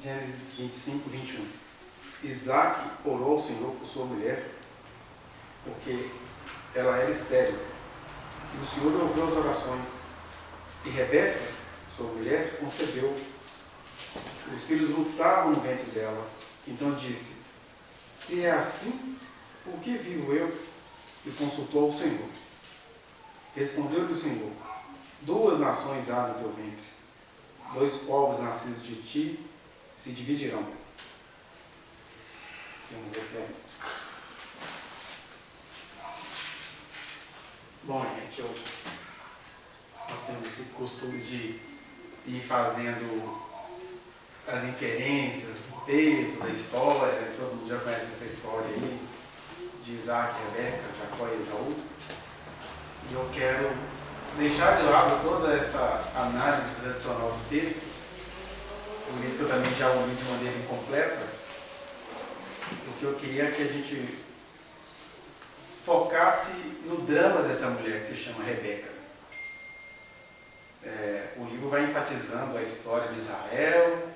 Gênesis 25, 21. Isaac orou ao Senhor por sua mulher, porque ela era estéril. E o Senhor ouviu as orações. E Rebeca, sua mulher, concebeu. Os filhos lutavam no ventre dela. Então disse: se é assim, por que vivo eu? E consultou o Senhor. Respondeu-lhe o Senhor: 2 nações há no teu ventre, 2 povos nascidos de ti se dividirão. Temos até. Bom, gente, nós temos esse costume de ir fazendo as inferências do texto, da história. Todo mundo já conhece essa história aí de Isaac, Rebeca, Jacó e Esaú. E eu quero deixar de lado toda essa análise tradicional do texto, por isso que eu também já o li de maneira incompleta, porque eu queria que a gente focasse no drama dessa mulher que se chama Rebeca. O livro vai enfatizando a história de Israel,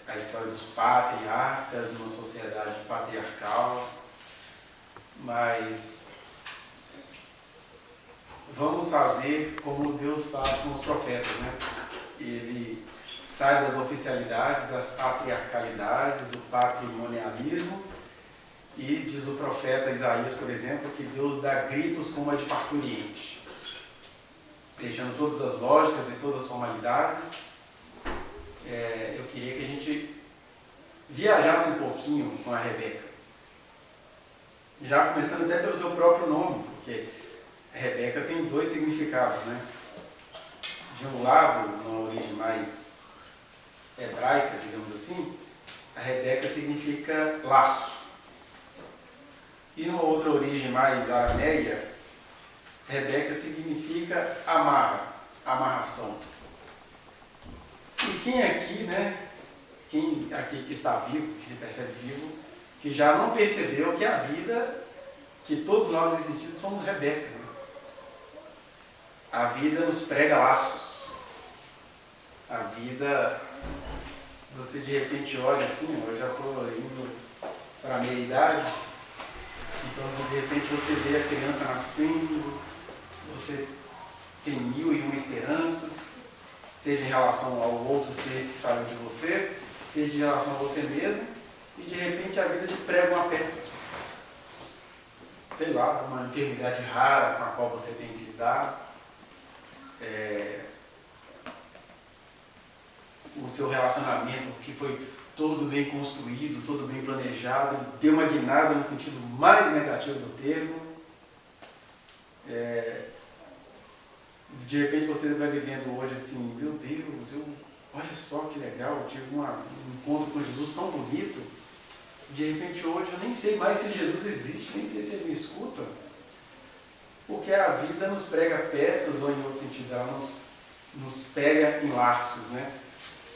a história dos patriarcas, numa sociedade patriarcal, mas vamos fazer como Deus faz com os profetas, né? Ele sai das oficialidades, das patriarcalidades, do patrimonialismo, e diz o profeta Isaías, por exemplo, que Deus dá gritos como a de parturiente, deixando todas as lógicas e todas as formalidades. Eu queria que a gente viajasse um pouquinho com a Rebeca, já começando até pelo seu próprio nome, porque a Rebeca tem 2 significados, né? De um lado, numa origem mais hebraica, digamos assim, a Rebeca significa laço. E numa outra origem mais arameia, Rebeca significa amarração. E quem aqui, né? Quem aqui que está vivo, que se percebe vivo, que já não percebeu que a vida, que todos nós nesse sentido somos Rebeca, né? A vida nos prega laços. A vida, você de repente olha assim, eu já estou indo para a meia idade, então de repente você vê a criança nascendo, você tem 1001 esperanças, seja em relação ao outro ser que saiu de você, seja em relação a você mesmo, e de repente a vida te prega uma peça. Sei lá, uma enfermidade rara com a qual você tem que lidar. O seu relacionamento que foi todo bem construído, todo bem planejado, deu uma guinada no sentido mais negativo do termo. De repente você vai vivendo hoje assim, meu Deus, olha só que legal, eu tive um encontro com Jesus tão bonito. De repente hoje eu nem sei mais se Jesus existe, nem sei se ele me escuta. Porque a vida nos prega peças, ou em outro sentido, ela nos pega em laços, né?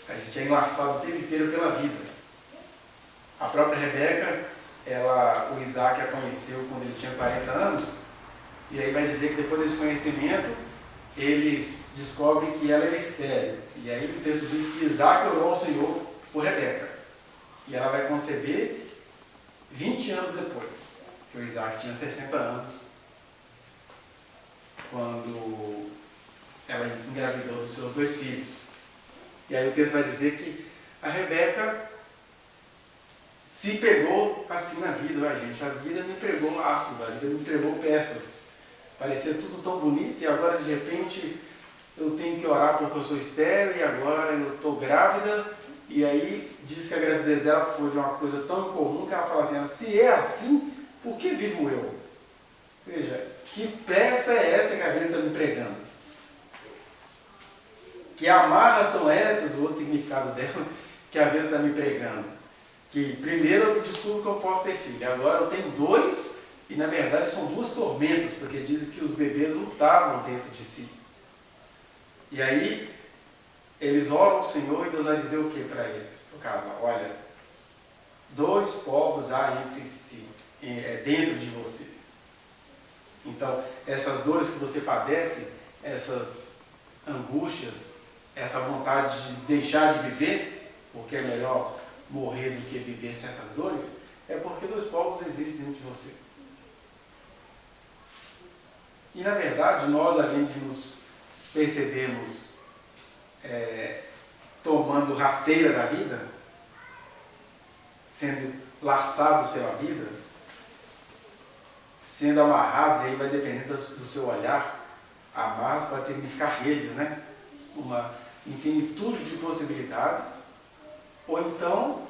A gente é enlaçado o tempo inteiro pela vida. A própria Rebeca, o Isaac a conheceu quando ele tinha 40 anos, e aí vai dizer que depois desse conhecimento, eles descobrem que ela era estéril. E aí o texto diz que Isaac orou ao Senhor por Rebeca. E ela vai conceber 20 anos depois, que o Isaac tinha 60 anos, quando ela engravidou dos seus 2 filhos. E aí o texto vai dizer que a Rebeca se pegou assim na vida. Gente, a vida me pregou laços, a vida me pregou peças. Parecia tudo tão bonito e agora de repente eu tenho que orar porque eu sou estéril e agora eu estou grávida. E aí diz que a gravidez dela foi de uma coisa tão incomum que ela fala assim: se é assim, por que vivo eu? Ou seja, que peça é essa que a vida está me pregando? Que amarras são essas, o outro significado dela, que a vida está me pregando? Que primeiro eu descubro que eu posso ter filho, agora eu tenho 2, e na verdade são 2 tormentas, porque dizem que os bebês lutavam dentro de si. E aí, eles oram ao Senhor e Deus vai dizer o que para eles? No casal: olha, 2 povos há entre si, dentro de você. Então, essas dores que você padece, essas angústias, essa vontade de deixar de viver, porque é melhor morrer do que viver certas dores, é porque dois povos existem dentro de você. E na verdade, nós, além de nos percebermos tomando rasteira da vida, sendo laçados pela vida, sendo amarrados, e aí vai depender do seu olhar. Amarras pode significar redes, né? Uma infinitude de possibilidades. Ou então,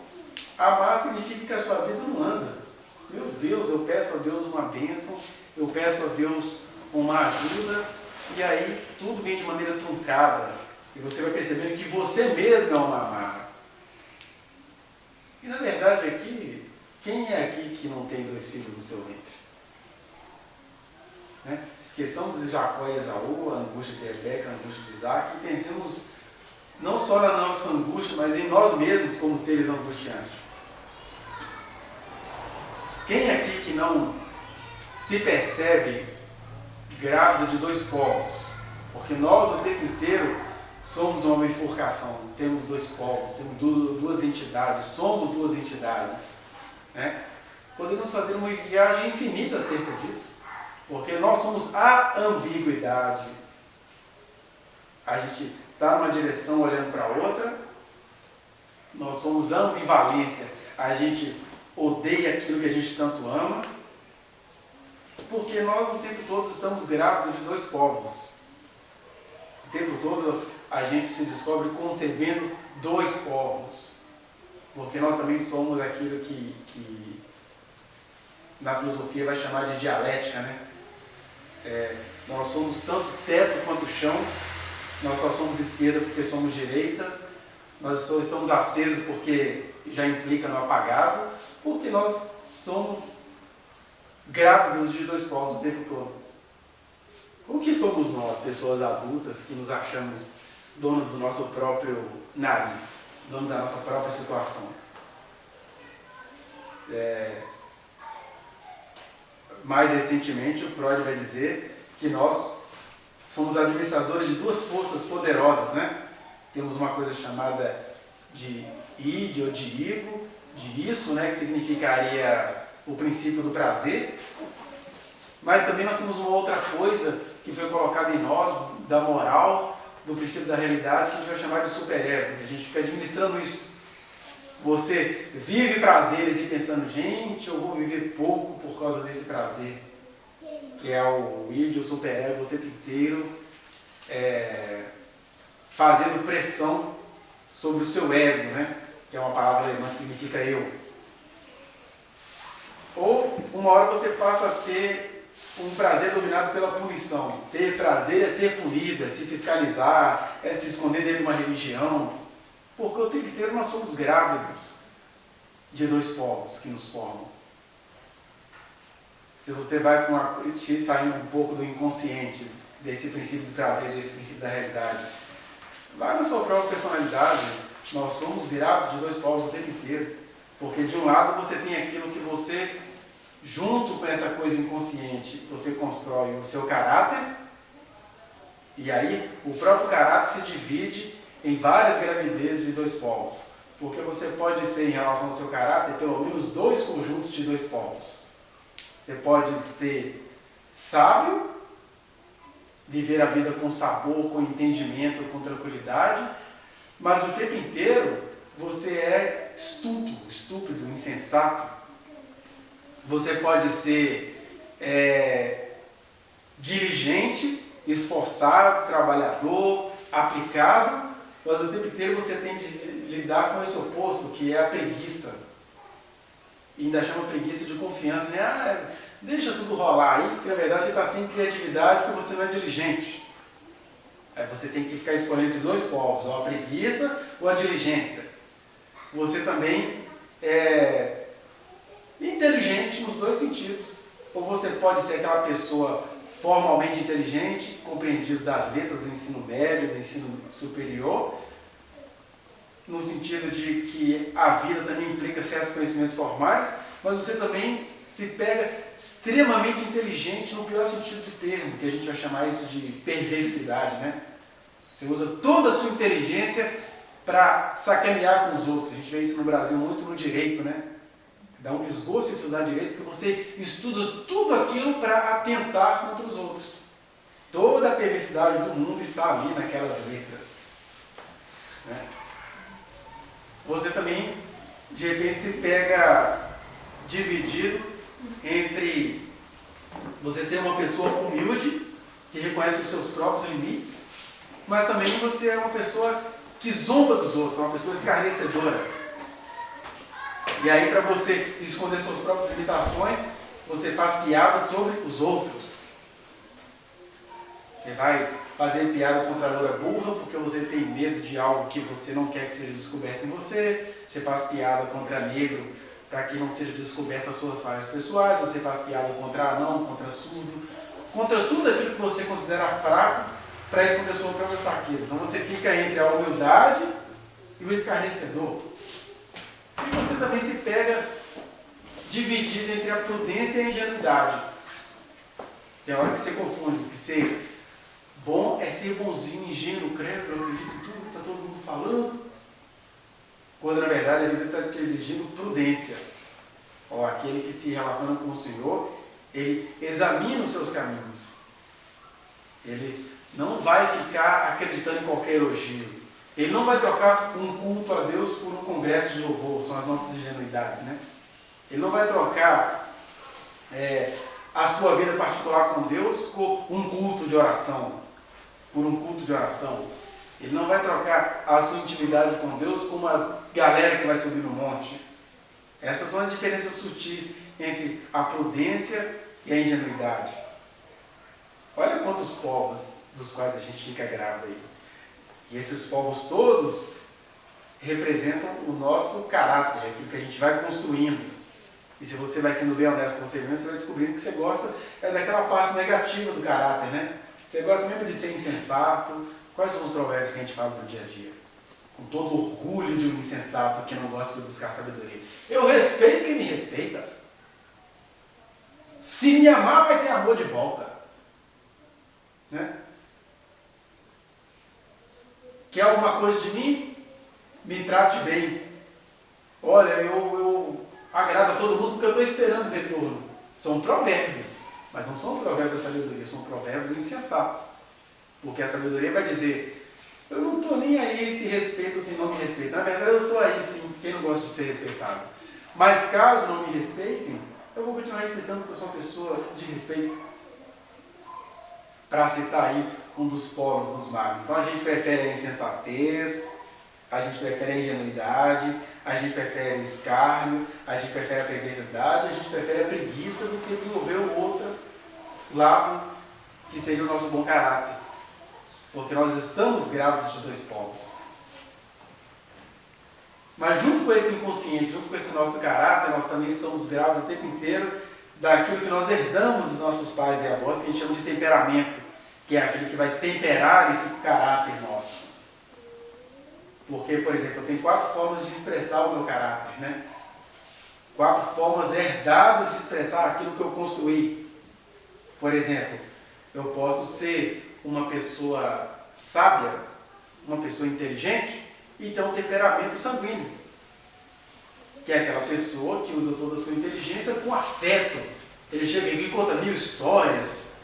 amar significa que a sua vida não anda. Meu Deus, eu peço a Deus uma bênção, eu peço a Deus uma ajuda, e aí tudo vem de maneira truncada. E você vai percebendo que você mesmo é uma amarra. E na verdade aqui, quem é aqui que não tem dois filhos no seu ventre? Né? Esqueçamos de Jacó e Esaú, a angústia de Rebeca, a angústia de Isaac, e pensemos não só na nossa angústia, mas em nós mesmos como seres angustiantes. Quem aqui que não se percebe grávido de dois povos? Porque nós o tempo inteiro somos uma bifurcação, temos dois povos, temos duas entidades, somos duas entidades. Né? Podemos fazer uma viagem infinita acerca disso. Porque nós somos a ambiguidade. A gente está numa direção olhando para outra. Nós somos a ambivalência. A gente odeia aquilo que a gente tanto ama. Porque nós o tempo todo estamos grávidos de dois povos. O tempo todo a gente se descobre concebendo dois povos. Porque nós também somos aquilo que na filosofia vai chamar de dialética, né? Nós somos tanto teto quanto chão, nós só somos esquerda porque somos direita, nós só estamos acesos porque já implica no apagado, porque nós somos grávidos de dois povos o tempo todo. O que somos nós, pessoas adultas, que nos achamos donos do nosso próprio nariz, donos da nossa própria situação? Mais recentemente, o Freud vai dizer que nós somos administradores de duas forças poderosas, né? Temos uma coisa chamada de id ou de ego, de isso, né? Que significaria o princípio do prazer. Mas também nós temos uma outra coisa que foi colocada em nós, da moral, do princípio da realidade, que a gente vai chamar de superego. A gente fica administrando isso. Você vive prazeres e pensando, gente, eu vou viver pouco por causa desse prazer. Que é o id, o superego, o tempo inteiro fazendo pressão sobre o seu ego, né? Que é uma palavra alemã que significa eu. Ou uma hora você passa a ter um prazer dominado pela punição. Ter prazer é ser punido, é se fiscalizar, é se esconder dentro de uma religião. Porque o tempo inteiro nós somos grávidos de dois povos que nos formam. Se você vai saindo um pouco do inconsciente, desse princípio do prazer, desse princípio da realidade, vai na sua própria personalidade, nós somos grávidos de dois povos o tempo inteiro. Porque de um lado você tem aquilo que você, junto com essa coisa inconsciente, você constrói o seu caráter, e aí o próprio caráter se divide em várias gravidezes de dois povos. Porque você pode ser, em relação ao seu caráter, pelo menos dois conjuntos de dois povos. Você pode ser sábio, viver a vida com sabor, com entendimento, com tranquilidade, mas o tempo inteiro você é estúpido, insensato. Você pode ser diligente, esforçado, trabalhador, aplicado, mas o tempo inteiro você tem de lidar com esse oposto, que é a preguiça. E ainda chama preguiça de confiança, né? Deixa tudo rolar aí, porque na verdade você está sem criatividade porque você não é diligente. Aí você tem que ficar escolhendo entre dois povos, ou a preguiça ou a diligência. Você também é inteligente nos dois sentidos. Ou você pode ser aquela pessoa formalmente inteligente, compreendido das letras do ensino médio, do ensino superior, no sentido de que a vida também implica certos conhecimentos formais, mas você também se pega extremamente inteligente no pior sentido do termo, que a gente vai chamar isso de perversidade, né? Você usa toda a sua inteligência para sacanear com os outros. A gente vê isso no Brasil muito no direito, né? Dá um desgosto estudar direito, porque você estuda tudo aquilo para atentar contra os outros. Toda a perversidade do mundo está ali naquelas letras. Né? Você também, de repente, se pega dividido entre você ser uma pessoa humilde, que reconhece os seus próprios limites, mas também você é uma pessoa que zomba dos outros, uma pessoa escarnecedora. E aí, para você esconder suas próprias limitações, você faz piada sobre os outros. Você vai fazer piada contra a loura burra porque você tem medo de algo que você não quer que seja descoberto em você. Você faz piada contra negro para que não seja descoberta as suas falhas pessoais. Você faz piada contra anão, contra surdo, contra tudo aquilo que você considera fraco para esconder a sua própria fraqueza. Então você fica entre a humildade e o escarnecedor. E você também se pega dividido entre a prudência e a ingenuidade. Tem hora que você confunde que ser bom é ser bonzinho, ingênuo, credo, eu acredito em tudo que está todo mundo falando. Quando na verdade a vida está te exigindo prudência. Ó, aquele que se relaciona com o Senhor, ele examina os seus caminhos. Ele não vai ficar acreditando em qualquer elogio. Ele não vai trocar um culto a Deus por um congresso de louvor, são as nossas ingenuidades, né? Ele não vai trocar a sua vida particular com Deus por um culto de oração, Ele não vai trocar a sua intimidade com Deus com uma galera que vai subir no monte. Essas são as diferenças sutis entre a prudência e a ingenuidade. Olha quantos povos dos quais a gente fica grávida aí. E esses povos todos representam o nosso caráter, aquilo que a gente vai construindo. E se você vai sendo bem honesto com você mesmo, você vai descobrindo que você gosta daquela parte negativa do caráter, né? Você gosta mesmo de ser insensato. Quais são os provérbios que a gente fala no dia a dia? Com todo o orgulho de um insensato que não gosta de buscar sabedoria. Eu respeito quem me respeita. Se me amar, vai ter amor de volta. Né? Quer alguma coisa de mim? Me trate bem. Olha, eu agrado a todo mundo porque eu estou esperando o retorno. São provérbios, mas não são provérbios da sabedoria, são provérbios insensatos. Porque a sabedoria vai dizer, eu não estou nem aí se respeito ou se não me respeito. Na verdade, eu estou aí sim, quem não gosta de ser respeitado. Mas caso não me respeitem, eu vou continuar respeitando porque eu sou uma pessoa de respeito. Para citar aí um dos polos dos males. Então a gente prefere a insensatez, a gente prefere a ingenuidade, a gente prefere o escárnio, a gente prefere a perversidade, a gente prefere a preguiça do que desenvolver o outro lado que seria o nosso bom caráter. Porque nós estamos grávidos de dois polos. Mas junto com esse inconsciente, junto com esse nosso caráter, nós também somos grávidos o tempo inteiro daquilo que nós herdamos dos nossos pais e avós, que a gente chama de temperamento, que é aquilo que vai temperar esse caráter nosso. Porque, por exemplo, eu tenho 4 formas de expressar o meu caráter, né? 4 formas herdadas de expressar aquilo que eu construí. Por exemplo, eu posso ser uma pessoa sábia, uma pessoa inteligente, e ter um temperamento sanguíneo, que é aquela pessoa que usa toda a sua inteligência com afeto. Ele chega aqui e conta 1000 histórias,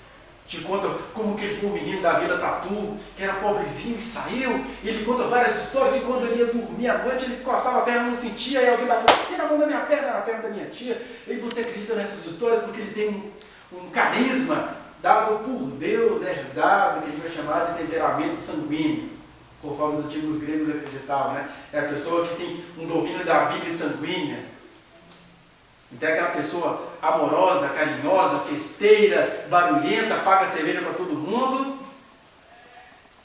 te conta como que ele foi um menino da Vila Tatu, que era pobrezinho e saiu, e ele conta várias histórias de quando ele ia dormir à noite, ele coçava a perna, não sentia, e alguém bateu, tira a mão da minha perna, era a perna da minha tia, e você acredita nessas histórias porque ele tem um carisma dado por Deus, herdado, que a gente vai chamar de temperamento sanguíneo, conforme os antigos gregos acreditavam, né? É a pessoa que tem um domínio da bile sanguínea. Então é aquela pessoa amorosa, carinhosa, festeira, barulhenta, paga cerveja para todo mundo.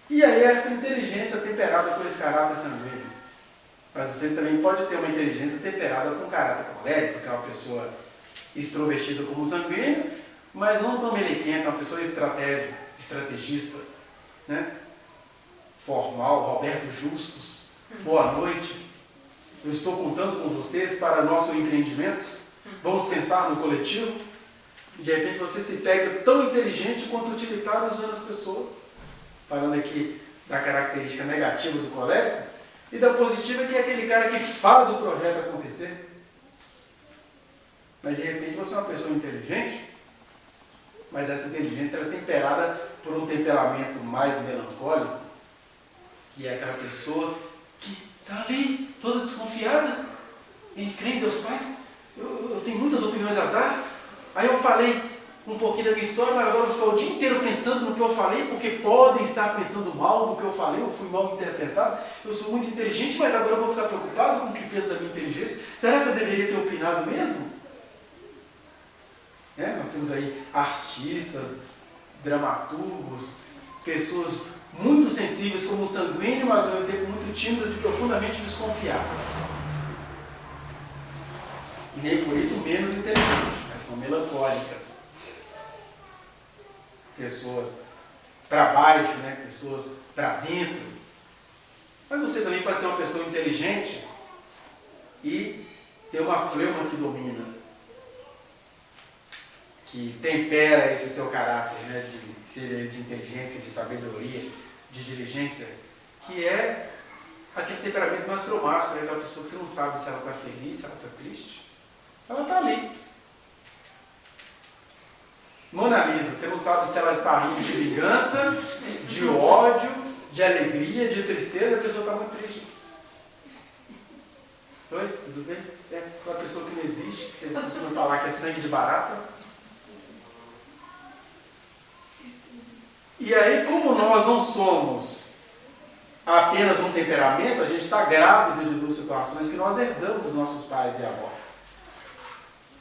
E aí essa inteligência temperada com esse caráter sanguíneo. Mas você também pode ter uma inteligência temperada com caráter colérico, que é uma pessoa extrovertida como sanguíneo, mas não tão melequenta, uma pessoa estrategista, né? Formal, Roberto Justus, boa noite. Eu estou contando com vocês para nosso empreendimento. Vamos pensar no coletivo. E de repente você se pega tão inteligente quanto utilitário usando as pessoas. Falando aqui da característica negativa do colérico. Vida positiva que é aquele cara que faz o projeto acontecer. Mas de repente você é uma pessoa inteligente, mas essa inteligência ela é temperada por um temperamento mais melancólico, que é aquela pessoa que está ali, toda desconfiada, e crê em Deus Pai. Eu tenho muitas opiniões a dar. Aí eu falei um pouquinho da minha história, mas agora eu vou ficar o dia inteiro pensando no que eu falei, porque podem estar pensando mal do que eu falei, eu fui mal interpretado. Eu sou muito inteligente, mas agora eu vou ficar preocupado com o que penso da minha inteligência. Será que eu deveria ter opinado mesmo? Nós temos aí artistas, dramaturgos, pessoas muito sensíveis como o sanguíneo, mas ao mesmo tempo muito tímidas e profundamente desconfiadas. E nem por isso menos inteligentes, mas são melancólicas. Pessoas para baixo, pessoas para dentro. Mas você também pode ser uma pessoa inteligente e ter uma fleuma que domina, que tempera esse seu caráter, seja de inteligência, de sabedoria, de diligência, que é aquele temperamento mais traumático, aquela pessoa que você não sabe se ela está feliz, se ela está triste. Ela está ali. Mona Lisa, você não sabe se ela está rindo de vingança, de ódio, de alegria, de tristeza, a pessoa está muito triste. Oi, tudo bem? É aquela pessoa que não existe, que você costuma falar que é sangue de barata. E aí, como nós não somos apenas um temperamento, a gente está grávido de duas situações que nós herdamos dos nossos pais e avós.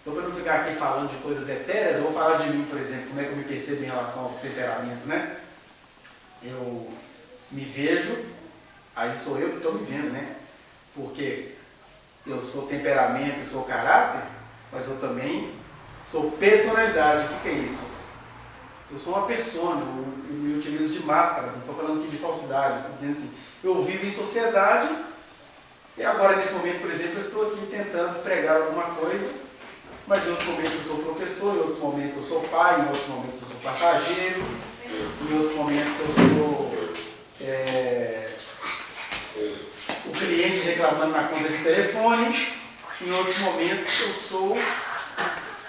Então, para não ficar aqui falando de coisas etéreas, eu vou falar de mim, por exemplo, como é que eu me percebo em relação aos temperamentos, Eu me vejo, aí sou eu que estou me vendo, Porque eu sou temperamento e sou caráter, mas eu também sou personalidade. O que é isso? Eu sou uma persona, eu me utilizo de máscaras, não estou falando aqui de falsidade, estou dizendo assim, eu vivo em sociedade e agora nesse momento, por exemplo, eu estou aqui tentando pregar alguma coisa, mas em outros momentos eu sou professor, em outros momentos eu sou pai, em outros momentos eu sou passageiro, em outros momentos eu sou o cliente reclamando na conta de telefone, em outros momentos eu sou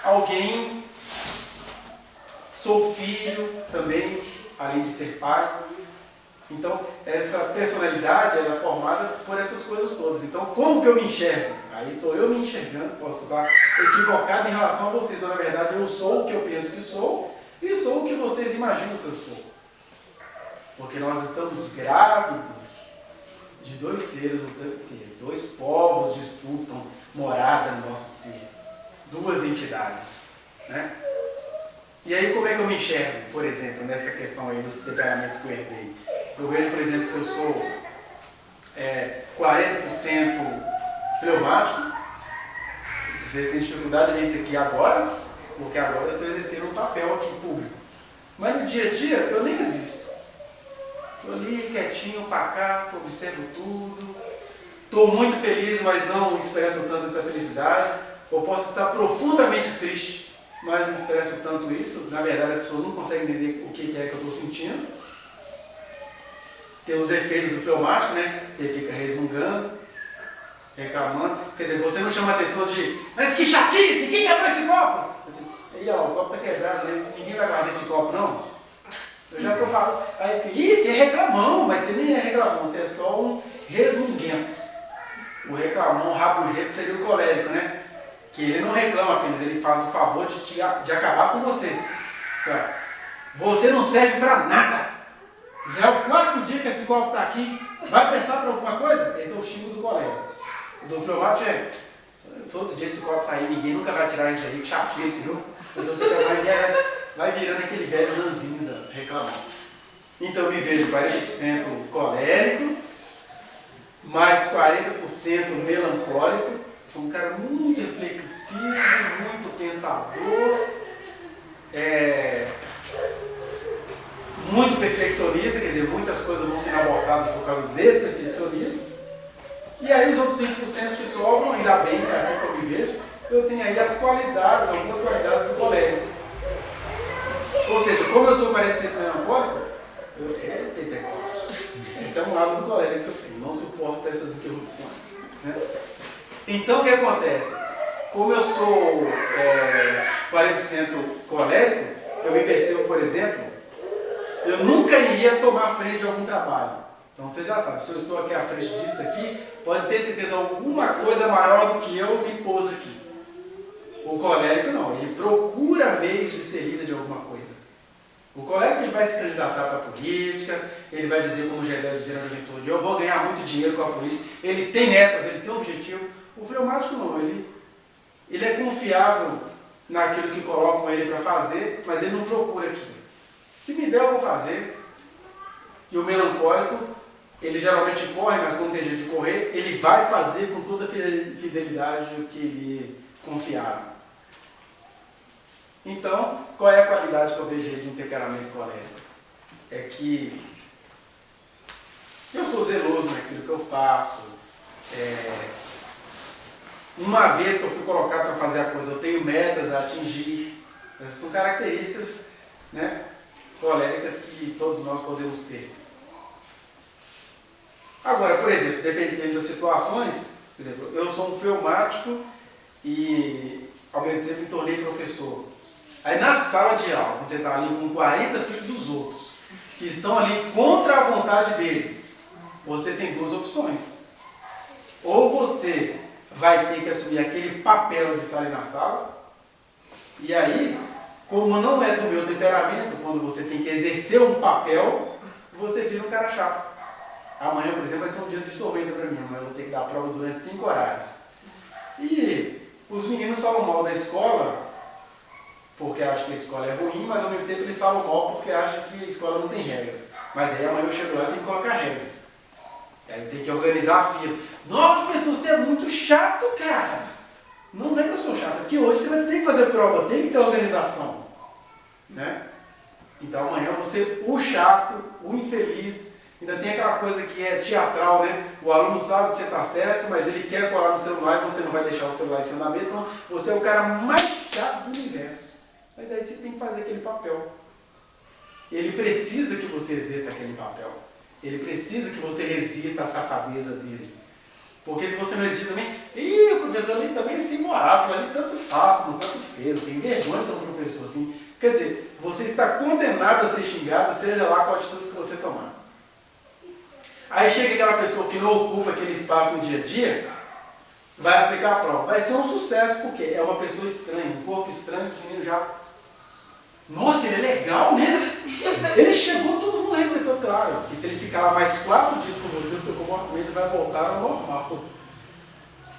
alguém, sou filho também, além de ser pai. Então, essa personalidade ela é formada por essas coisas todas. Então, como que eu me enxergo? Aí sou eu me enxergando, posso estar equivocado em relação a vocês. Mas, na verdade, eu sou o que eu penso que sou e sou o que vocês imaginam que eu sou. Porque nós estamos grávidos de dois seres o tempo inteiro. Dois povos disputam morada no nosso ser. Duas entidades, E aí, como é que eu me enxergo, por exemplo, nessa questão aí dos temperamentos que eu herdei? Eu vejo, por exemplo, que eu sou 40% fleumático. Vocês têm dificuldade nisso aqui agora, porque agora eu estou exercendo um papel aqui público. Mas no dia a dia, eu nem existo. Estou ali, quietinho, pacato, observo tudo. Estou muito feliz, mas não expresso tanto essa felicidade. Eu posso estar profundamente triste, mas não expresso tanto isso. Na verdade, as pessoas não conseguem entender o que é que eu estou sentindo. Tem os efeitos do fleumático, Você fica resmungando, reclamando. Quer dizer, você não chama a atenção de, mas que chatice, quem quebrou esse copo? Assim, aí, o copo está quebrado, ninguém vai guardar esse copo, não. Eu já estou falando. Aí, você é reclamão, mas você nem é reclamão, você é só um resmunguento. O reclamão rabugento seria o colérico, Que ele não reclama apenas, ele faz o favor de acabar com você. Você não serve para nada. Já é o quarto dia que esse copo está aqui. Vai prestar para alguma coisa? Esse é o xingo do colérico. O do fleumático todo dia esse copo está aí, ninguém nunca vai tirar isso aí, que chatice, viu? Mas você vai virando aquele velho ranzinza reclamando. Então eu me vejo 40% colérico, mais 40% melancólico. Sou um cara muito reflexivo, muito pensador, muito perfeccionista, quer dizer, muitas coisas vão sendo abortadas por causa desse perfeccionismo. E aí os outros 20% que sobram, ainda bem, é assim que eu me vejo, eu tenho aí as qualidades, algumas qualidades do colérico. Ou seja, como eu sou 40% melancólico, eu Pentecoste. Esse é um lado do colérico que eu tenho, não suporto essas interrupções. Né? Então, o que acontece? Como eu sou 40% colérico, eu me percebo, por exemplo, eu nunca iria tomar a frente de algum trabalho. Então você já sabe, se eu estou aqui à frente disso aqui, pode ter certeza alguma coisa maior do que eu me pôs aqui. O colérico não, ele procura meios de saída de alguma coisa. O colérico ele vai se candidatar para a política, ele vai dizer, como o Gedel dizia na juventude, eu vou ganhar muito dinheiro com a política, ele tem metas, ele tem um objetivo. O fleumático não, ele é confiável naquilo que colocam ele para fazer, mas ele não procura aquilo. Se me der, eu vou fazer. E o melancólico, ele geralmente corre, mas quando tem jeito de correr, ele vai fazer com toda a fidelidade o que lhe confiaram. Então, qual é a qualidade que eu vejo de um temperamento colérico? É que eu sou zeloso naquilo que eu faço. Uma vez que eu fui colocado para fazer a coisa, eu tenho metas a atingir. Essas são características, né, coléricas que todos nós podemos ter. Agora, por exemplo, dependendo das situações, por exemplo, eu sou um fleumático e ao mesmo tempo me tornei professor. Aí na sala de aula, quando você está ali com 40 filhos dos outros, que estão ali contra a vontade deles, você tem duas opções. Ou você vai ter que assumir aquele papel de estar ali na sala, e aí, como não é do meu temperamento, quando você tem que exercer um papel, você vira um cara chato. Amanhã, por exemplo, vai ser um dia de tormenta para mim, amanhã eu vou ter que dar prova durante 5 horários. E os meninos falam mal da escola, porque acham que a escola é ruim, mas ao mesmo tempo eles falam mal porque acham que a escola não tem regras. Mas aí amanhã eu chego lá e tenho que colocar regras. E aí tem que organizar a fila. Nossa, professor, você é muito chato, cara. Não é que eu sou chato, é que hoje você vai ter que fazer prova, tem que ter organização. Né? Então amanhã você, o chato, o infeliz, ainda tem aquela coisa que é teatral, né? O aluno sabe que você está certo, mas ele quer colar no celular e você não vai deixar o celular em cima da mesa, então você é o cara mais chato do universo. Mas aí você tem que fazer aquele papel. Ele precisa que você exerça aquele papel. Ele precisa que você resista à safadeza dele. Porque se você não resistir também, o professor ali também é sem moral, aquilo ali tanto faz, como tanto fez, tem vergonha de um professor assim. Quer dizer, você está condenado a ser xingado, seja lá qual atitude que você tomar. Aí chega aquela pessoa que não ocupa aquele espaço no dia a dia, vai aplicar a prova. Vai ser um sucesso, porque é uma pessoa estranha, um corpo estranho, os meninos já... Nossa, ele é legal, né? Ele chegou, todo mundo respeitou, claro. E se ele ficar lá mais 4 dias com você, o seu comportamento vai voltar ao normal.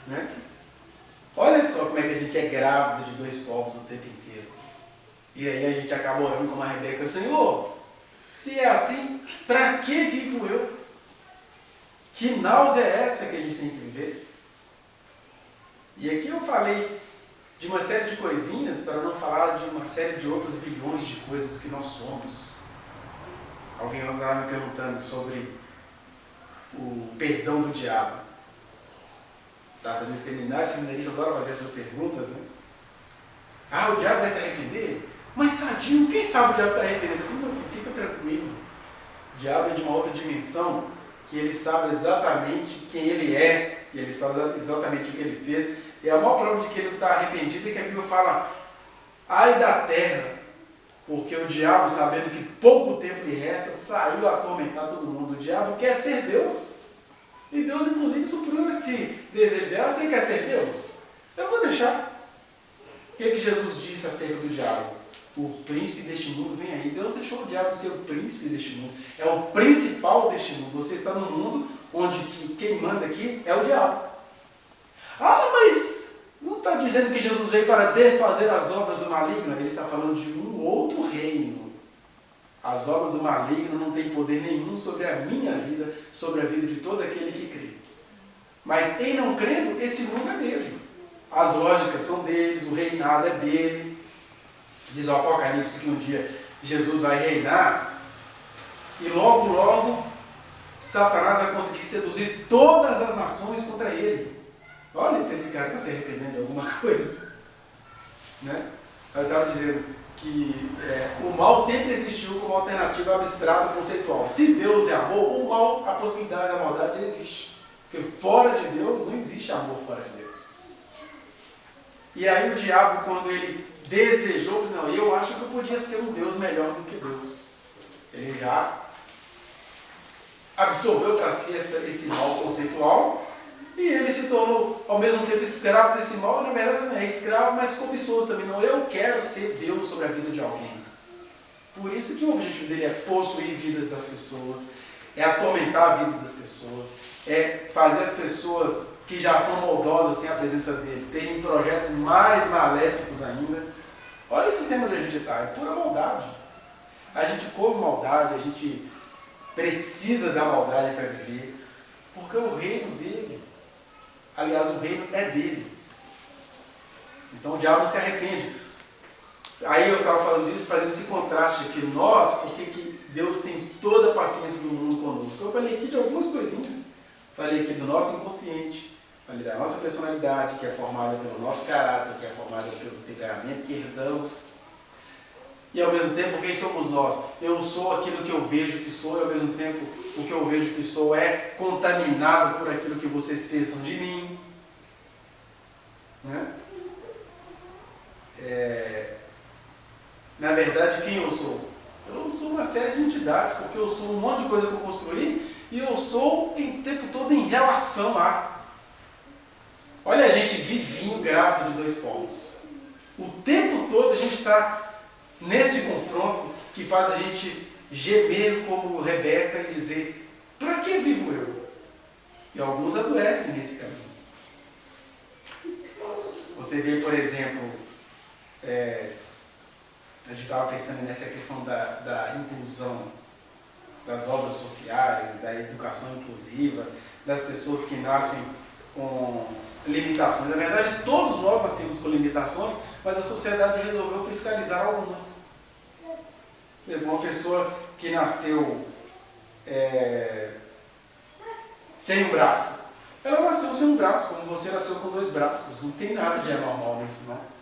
Né? Olha só como é que a gente é grávido de 2 povos o tempo inteiro. E aí a gente acaba orando como a Rebeca, Senhor, se é assim, para que vivo eu? Que náusea é essa que a gente tem que viver? E aqui eu falei de uma série de coisinhas, para não falar de uma série de outros bilhões de coisas que nós somos. Alguém estava me perguntando sobre o perdão do diabo. Estava fazendo seminário, seminarista adora fazer essas perguntas, né? O diabo vai se arrepender? Mas tadinho, quem sabe o diabo está arrependendo? Assim, meu filho, fica tranquilo. O diabo é de uma outra dimensão, que ele sabe exatamente quem ele é, e ele sabe exatamente o que ele fez. E a maior prova de que ele está arrependido é que a Bíblia fala, ai da terra, porque o diabo, sabendo que pouco tempo lhe resta, saiu a atormentar todo mundo. O diabo quer ser Deus. E Deus, inclusive, supriu esse desejo dela. Você quer ser Deus? Eu vou deixar. O que Jesus disse acerca do diabo? O príncipe deste mundo vem aí. Deus deixou o diabo ser o príncipe deste mundo. É o principal deste mundo. Você está num mundo onde quem manda aqui é o diabo. Mas não está dizendo que Jesus veio para desfazer as obras do maligno? Ele está falando de um outro reino. As obras do maligno não têm poder nenhum sobre a minha vida, sobre a vida de todo aquele que crê. Mas em não crendo, esse mundo é dele. As lógicas são deles, o reinado é dele. Diz o Apocalipse que um dia Jesus vai reinar e logo, logo, Satanás vai conseguir seduzir todas as nações contra ele. Olha se esse cara está se arrependendo de alguma coisa. Né? Eu estava dizendo que o mal sempre existiu como alternativa abstrata conceitual. Se Deus é amor, o mal, a possibilidade da maldade existe. Porque fora de Deus não existe amor fora de Deus. E aí o diabo, quando ele desejou, não, eu acho que eu podia ser um Deus melhor do que Deus. Ele já absorveu para si esse mal conceitual e ele se tornou, ao mesmo tempo, escravo desse mal. Na verdade, não é escravo, mas cobiçoso também. Não, eu quero ser Deus sobre a vida de alguém. Por isso que o objetivo dele é possuir vidas das pessoas, é atormentar a vida das pessoas, é fazer as pessoas que já são maldosas sem a presença dele terem projetos mais maléficos ainda. Olha o sistema onde a gente está, é pura maldade. A gente come maldade, a gente precisa da maldade para viver, porque o reino dele, aliás, o reino é dele. Então o diabo não se arrepende. Aí eu estava falando disso, fazendo esse contraste aqui. Nós, porque que Deus tem toda a paciência do mundo conosco? Eu falei aqui de algumas coisinhas. Falei aqui do nosso inconsciente, falei da nossa personalidade, que é formada pelo nosso caráter, que é formada pelo temperamento que herdamos. E ao mesmo tempo, quem somos nós? Eu sou aquilo que eu vejo que sou, e ao mesmo tempo, o que eu vejo que sou é contaminado por aquilo que vocês pensam de mim. Né? Na verdade, quem eu sou? Eu sou uma série de entidades, porque eu sou um monte de coisa que eu construí, e eu sou o tempo todo em relação a. Olha a gente vivinho grávido de 2 polos. O tempo todo a gente está nesse confronto que faz a gente gemer como Rebeca e dizer, para que vivo eu? E alguns adoecem nesse caminho. Você vê, por exemplo, a gente estava pensando nessa questão da inclusão das obras sociais, da educação inclusiva, das pessoas que nascem com limitações. Na verdade, todos nós nascemos com limitações, mas a sociedade resolveu fiscalizar algumas. Uma pessoa que nasceu sem um braço, ela nasceu sem um braço, como você nasceu com 2 braços. Não tem nada de anormal nisso, não.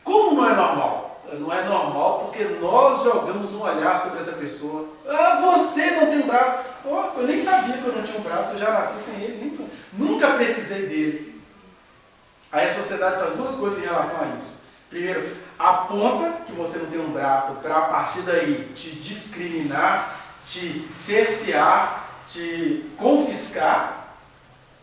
Como não é normal? Não é normal porque nós jogamos um olhar sobre essa pessoa. Ah, você não tem braço. Oh, eu nem sabia que eu não tinha um braço, eu já nasci sem ele, nunca precisei dele. Aí a sociedade faz 2 coisas em relação a isso. Primeiro, aponta que você não tem um braço para a partir daí te discriminar, te cercear, te confiscar.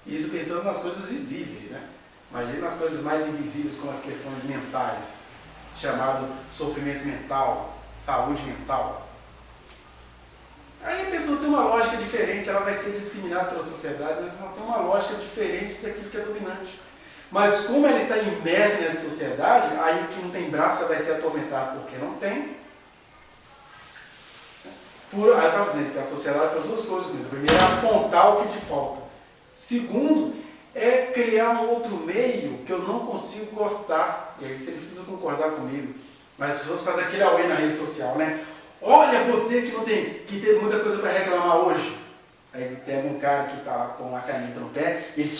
Isso pensando nas coisas visíveis, né? Imagina nas coisas mais invisíveis, como as questões mentais, chamado sofrimento mental, saúde mental. Aí a pessoa tem uma lógica diferente, ela vai ser discriminada pela sociedade, mas ela tem uma lógica diferente daquilo que é dominante. Mas como ela está imersa nessa sociedade, aí o que não tem braço já vai ser atormentado porque não tem. Aí eu estava dizendo que a sociedade faz 2 coisas comigo. Primeiro é apontar o que te falta. Segundo, é criar um outro meio que eu não consigo gostar. E aí você precisa concordar comigo. Mas as pessoas fazem aquele auê na rede social, né? Olha você que teve muita coisa para reclamar hoje. Aí pega um cara que está com uma caneta no pé e ele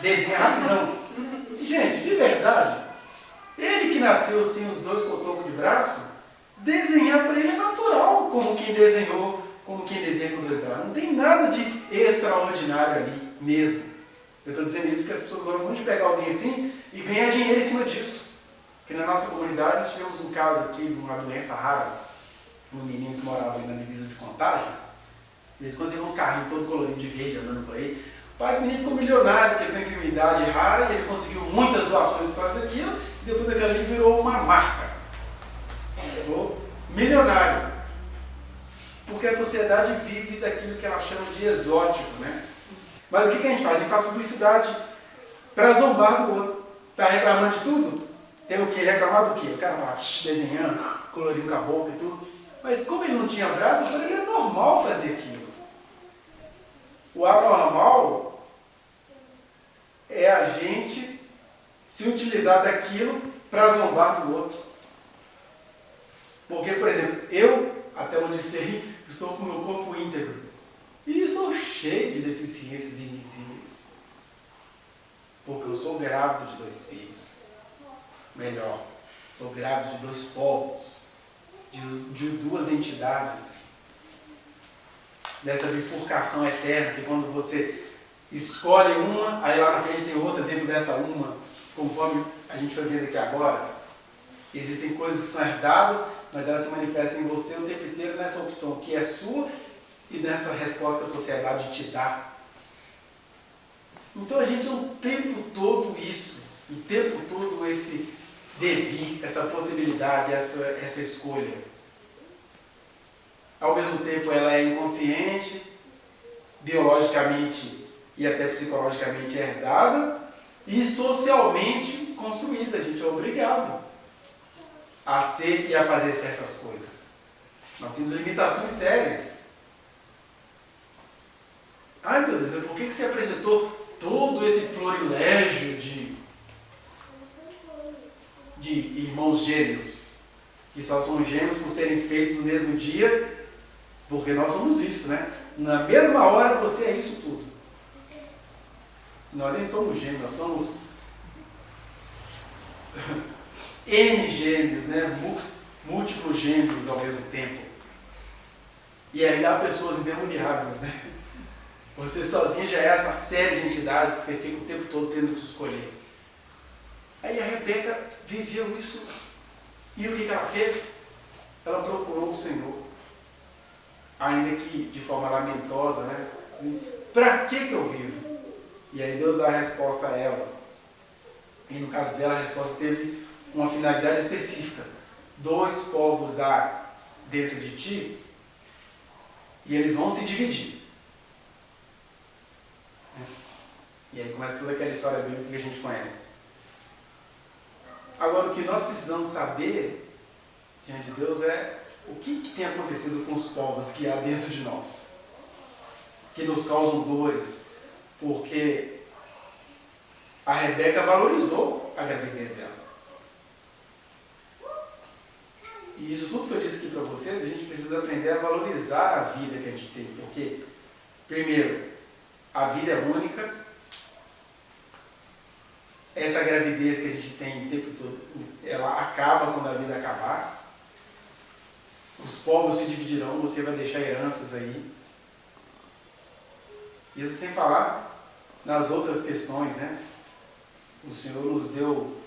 desenha rapidão. Gente, de verdade, ele que nasceu sem os 2 cotocos de braço, desenhar para ele é natural, como quem desenhou, como quem desenha com 2 braços. Não tem nada de extraordinário ali mesmo. Eu estou dizendo isso porque as pessoas gostam muito de pegar alguém assim e ganhar dinheiro em cima disso. Porque na nossa comunidade nós tivemos um caso aqui de uma doença rara, um menino que morava ali na divisa de Contagem. Eles conseguiram uns carrinhos todo colorido de verde andando por aí. O pai do menino ficou milionário, porque ele tem uma enfermidade rara e ele conseguiu muitas doações por causa daquilo, e depois aquilo ali virou uma marca. Ficou milionário. Porque a sociedade vive daquilo que ela chama de exótico, né? Mas o que a gente faz? A gente faz publicidade para zombar do outro. Está reclamando de tudo? Tem o que? Reclamar do quê? O cara vai desenhando, colorindo com a boca e tudo. Mas como ele não tinha braço, para ele é normal fazer aquilo. O anormal é a gente se utilizar daquilo para zombar do outro. Porque, por exemplo, eu, até onde sei, estou com o meu corpo íntegro. E sou cheio de deficiências invisíveis. Porque eu sou grávido de 2 filhos. melhor, sou grávida de dois povos, de duas entidades, dessa bifurcação eterna, que quando você escolhe uma, aí lá na frente tem outra dentro dessa uma, conforme a gente vai ver aqui agora. Existem coisas que são herdadas, mas elas se manifestam em você o tempo inteiro nessa opção que é sua e nessa resposta que a sociedade te dá. Então a gente é o tempo todo isso, o tempo todo esse devir, essa possibilidade, essa escolha. Ao mesmo tempo ela é inconsciente, biologicamente e até psicologicamente herdada e socialmente construída. A gente é obrigado a ser e a fazer certas coisas. Nós temos limitações sérias. Ai meu Deus, por que você apresentou todo esse florilégio de irmãos gêmeos, que só são gêmeos por serem feitos no mesmo dia? Porque nós somos isso, né? Na mesma hora você é isso tudo. Nós nem somos gêmeos, nós somos N gêmeos, né? Múltiplos gêmeos ao mesmo tempo. E aí há pessoas endemoniadas, né? Você sozinho já é essa série de entidades que fica o tempo todo tendo que escolher. Aí a Rebeca viveu isso. E o que ela fez? Ela procurou o Senhor. Ainda que de forma lamentosa, né? Para que eu vivo? E aí Deus dá a resposta a ela. E no caso dela a resposta teve uma finalidade específica. Dois povos há dentro de ti e eles vão se dividir. E aí começa toda aquela história bíblica que a gente conhece. Agora o que nós precisamos saber diante de Deus é o que tem acontecido com os povos que há dentro de nós, que nos causam dores, porque a Rebeca valorizou a gravidez dela. E isso tudo que eu disse aqui para vocês, a gente precisa aprender a valorizar a vida que a gente tem, porque, primeiro, a vida é única, essa gravidez que a gente tem o tempo todo, ela acaba quando a vida acabar. Os povos se dividirão, você vai deixar heranças aí. Isso sem falar nas outras questões, né? O Senhor nos deu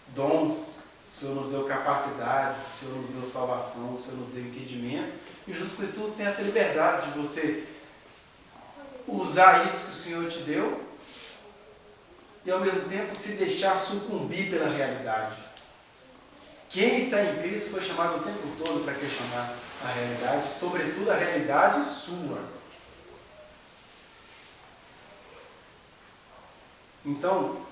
dons, o Senhor nos deu capacidade, o Senhor nos deu salvação, o Senhor nos deu entendimento. E junto com isso tudo tem essa liberdade de você usar isso que o Senhor te deu e ao mesmo tempo se deixar sucumbir pela realidade. Quem está em Cristo foi chamado o tempo todo para questionar a realidade, sobretudo a realidade sua. Então,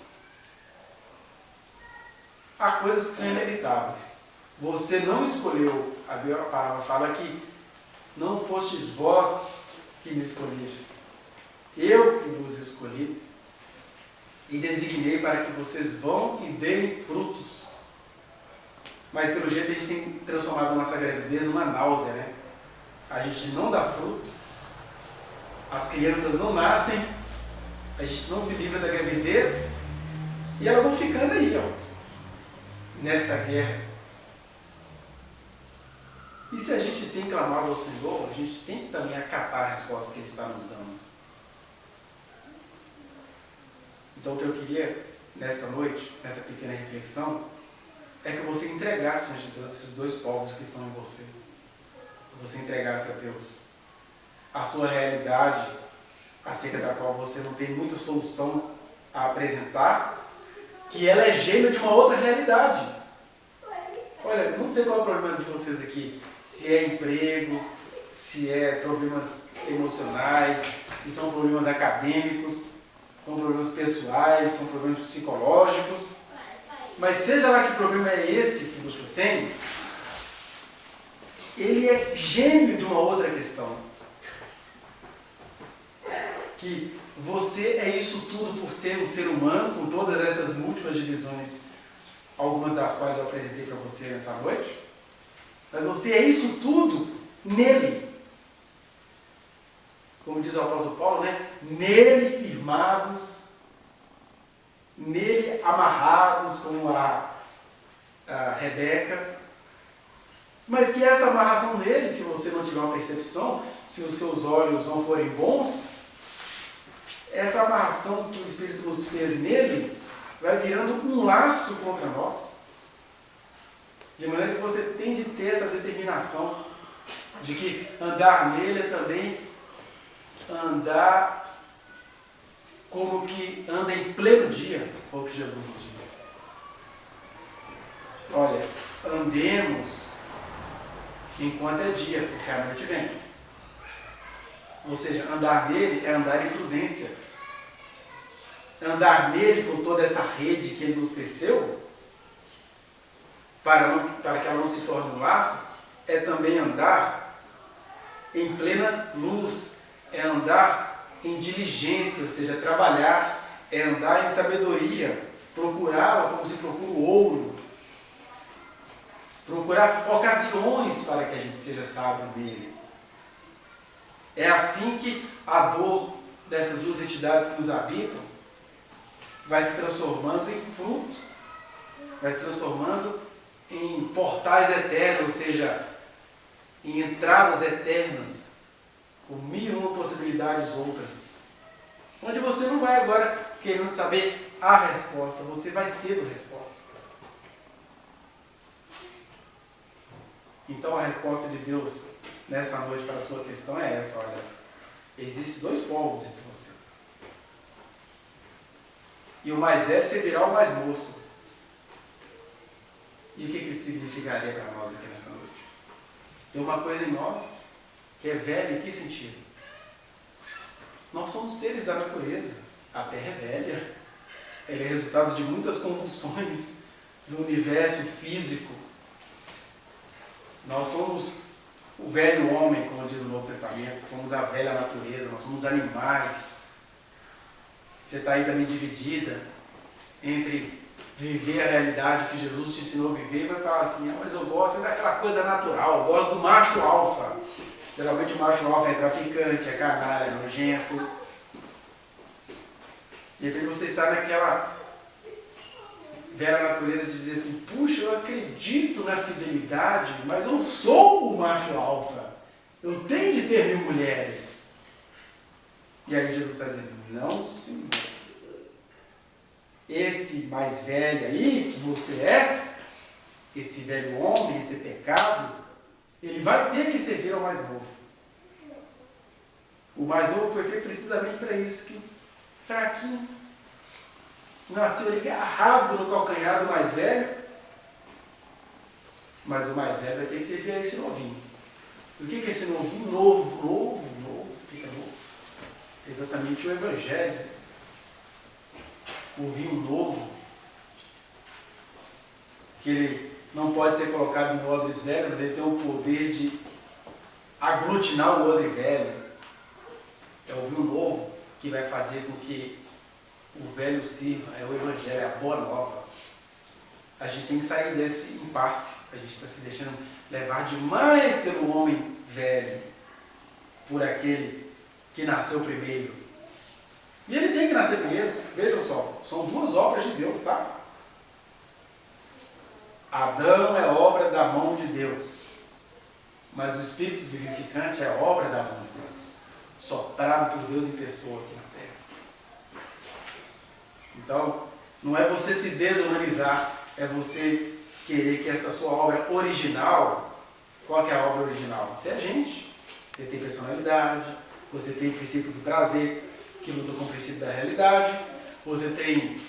há coisas que são inevitáveis. Você não escolheu, a palavra fala que não fostes vós que me escolhestes. Eu que vos escolhi e designei para que vocês vão e deem frutos. Mas pelo jeito a gente tem transformado a nossa gravidez numa náusea, né? A gente não dá fruto, as crianças não nascem, a gente não se livra da gravidez e elas vão ficando aí, ó, nessa guerra. E se a gente tem clamado ao Senhor, a gente tem que também acatar a resposta que Ele está nos dando. Então o que eu queria, nesta noite, nessa pequena reflexão, é que você entregasse diante de Deus esses dois povos que estão em você. Que você entregasse a Deus a sua realidade, acerca da qual você não tem muita solução a apresentar, que ela é gêmea de uma outra realidade. Olha, não sei qual é o problema de vocês aqui, se é emprego, se é problemas emocionais, se são problemas acadêmicos, são problemas pessoais, são problemas psicológicos. Mas seja lá que problema é esse que você tem, ele é gêmeo de uma outra questão. Que você é isso tudo por ser um ser humano, com todas essas múltiplas divisões, algumas das quais eu apresentei para você nessa noite. Mas você é isso tudo nele. Como diz o apóstolo Paulo, né? Nele firmados nele amarrados como a Rebeca, mas que essa amarração nele, se você não tiver uma percepção, se os seus olhos não forem bons, essa amarração que o Espírito nos fez nele vai virando um laço contra nós, de maneira que você tem de ter essa determinação de que andar nele é também andar como que anda em pleno dia, foi o que Jesus nos disse. Olha, andemos enquanto é dia, porque a noite vem. Ou seja, andar nele é andar em prudência. Andar nele com toda essa rede que ele nos teceu, para que ela não se torne um laço, é também andar em plena luz, é andar em diligência, ou seja, trabalhar, é andar em sabedoria, procurá-la como se procura o ouro, procurar ocasiões para que a gente seja sábio nele. É assim que a dor dessas duas entidades que nos habitam vai se transformando em fruto, vai se transformando em portais eternos, ou seja, em entradas eternas, com mil e uma possibilidades outras, onde você não vai agora querendo saber a resposta, você vai ser a resposta. Então a resposta de Deus nessa noite para a sua questão é essa: olha, existem dois povos entre você. E o mais velho servirá o mais moço. E o que isso significaria para nós aqui nessa noite? Tem uma coisa em nós que é velha em que sentido? Nós somos seres da natureza. A Terra é velha. Ela é resultado de muitas convulsões do universo físico. Nós somos o velho homem, como diz o Novo Testamento, somos a velha natureza, nós somos animais. Você está aí também dividida entre viver a realidade que Jesus te ensinou a viver e vai falar assim: mas eu gosto daquela coisa natural, eu gosto do macho alfa. Geralmente o macho alfa é traficante, é canalha, é nojento. De repente você está naquela velha natureza de dizer assim: puxa, eu acredito na fidelidade, mas eu sou o macho alfa. Eu tenho de ter 1000 mulheres. E aí Jesus está dizendo: não, senhor. Esse mais velho aí, que você é, esse velho homem, esse pecado, ele vai ter que servir ao mais novo. O mais novo foi feito precisamente para isso, que fraquinho. Nasceu ali agarrado no calcanhar do mais velho, mas o mais velho vai ter que servir a esse novinho. O que é esse novinho? Novo. O que é novo? Exatamente o Evangelho. O vinho novo, que ele não pode ser colocado em odres velhos, mas ele tem o poder de aglutinar o odre velho. É o vinho novo que vai fazer com que o velho sirva, é o Evangelho, é a boa nova. A gente tem que sair desse impasse. A gente está se deixando levar demais pelo homem velho, por aquele que nasceu primeiro. E ele tem que nascer primeiro. Vejam só, são duas obras de Deus, tá? Adão é obra da mão de Deus, mas o Espírito vivificante é obra da mão de Deus, soprado por Deus em pessoa aqui na terra. Então, não é você se desumanizar, é você querer que essa sua obra original, qual que é a obra original? Você é gente, você tem personalidade, você tem o princípio do prazer, que luta com o princípio da realidade, você tem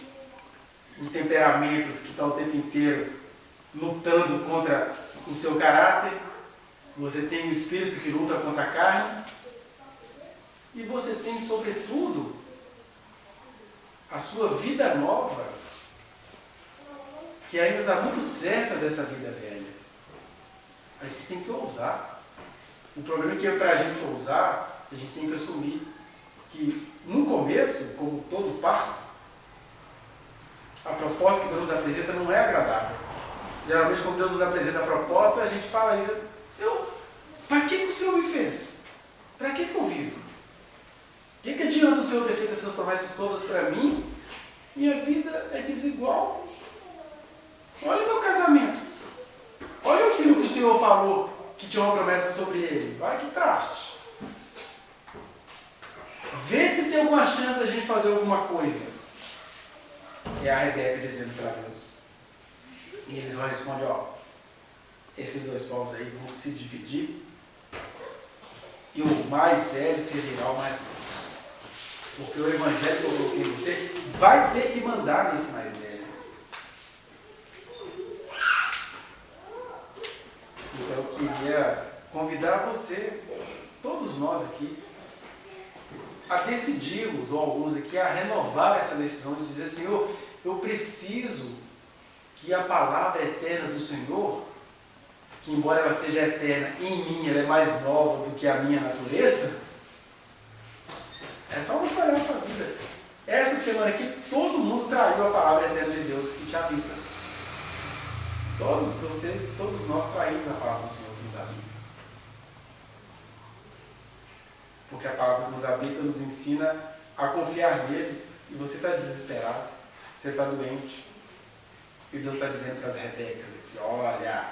os temperamentos que estão o tempo inteiro lutando contra o seu caráter, você tem o espírito que luta contra a carne, e você tem, sobretudo, a sua vida nova, que ainda está muito certa dessa vida velha. A gente tem que ousar. O problema é que para a gente ousar, a gente tem que assumir que no começo, como todo parto, a proposta que Deus nos apresenta não é agradável. Geralmente, quando Deus nos apresenta a proposta, a gente fala isso: para que o Senhor me fez? Para que eu vivo? O que adianta o Senhor ter feito essas promessas todas para mim, Minha vida é desigual. Olha o meu casamento. Olha o filho que o Senhor falou que tinha uma promessa sobre ele. Vai que traste. Vê se tem alguma chance da gente fazer alguma coisa. É a Rebeca dizendo para Deus. E eles vão responder, ó, esses dois povos aí vão se dividir e o mais velho servirá ao mais novo. Porque o evangelho que eu coloquei em você vai ter que mandar nesse mais velho. Então eu queria convidar você, todos nós aqui, a decidirmos, ou alguns aqui, a renovar essa decisão de dizer, Senhor, eu preciso que a palavra eterna do Senhor, que embora ela seja eterna, em mim ela é mais nova do que a minha natureza. É só você olhar a sua vida. Essa semana aqui, todo mundo traiu a palavra eterna de Deus que te habita. Todos vocês, todos nós traímos a palavra do Senhor que nos habita. Porque a palavra que nos habita nos ensina a confiar nele. E você está desesperado, você está doente. E Deus está dizendo para as Rebecas aqui, olha,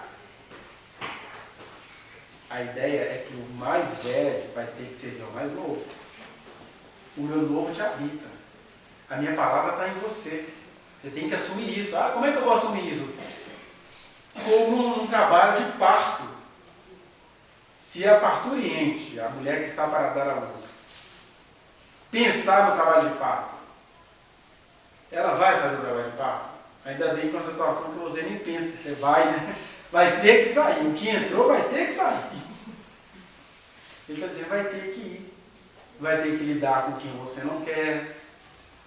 a ideia é que o mais velho vai ter que servir ao mais novo. O meu novo te habita. A minha palavra está em você. Você tem que assumir isso. Ah, como é que eu vou assumir isso? Como um trabalho de parto. Se a parturiente, a mulher que está para dar à luz, pensar no trabalho de parto, ela vai fazer o trabalho de parto? Ainda bem que é uma situação que você nem pensa. Você vai, né? Vai ter que sair. O que entrou vai ter que sair. Ele está dizendo, vai ter que ir. Vai ter que lidar com quem você não quer.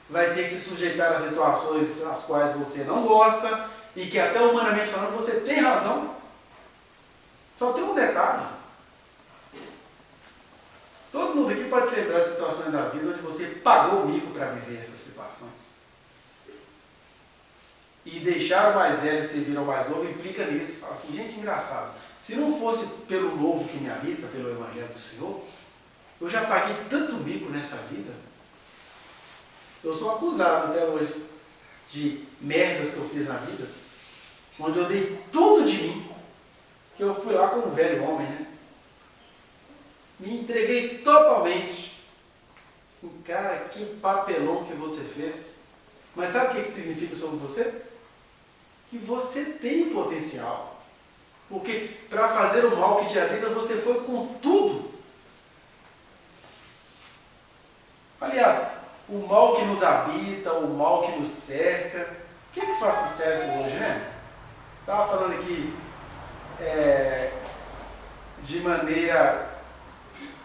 Vai ter que se sujeitar a situações às quais você não gosta. E que até humanamente falando, você tem razão. Só tem um detalhe. Todo mundo aqui pode lembrar de situações da vida onde você pagou o mico para viver essas situações. E deixar o mais velho servir ao mais novo implica nisso. Fala assim, gente, engraçado. Se não fosse pelo novo que me habita, pelo Evangelho do Senhor, eu já paguei tanto mico nessa vida. Eu sou acusado até hoje de merdas que eu fiz na vida, onde eu dei tudo de mim, que eu fui lá como um velho homem, né? Me entreguei totalmente. Assim, cara, que papelão que você fez. Mas sabe o que significa sobre você? Que você tem potencial. Porque para fazer o mal que te habita, você foi com tudo. Aliás, o mal que nos habita, o mal que nos cerca, o que faz sucesso hoje, né? Estava falando aqui de maneira,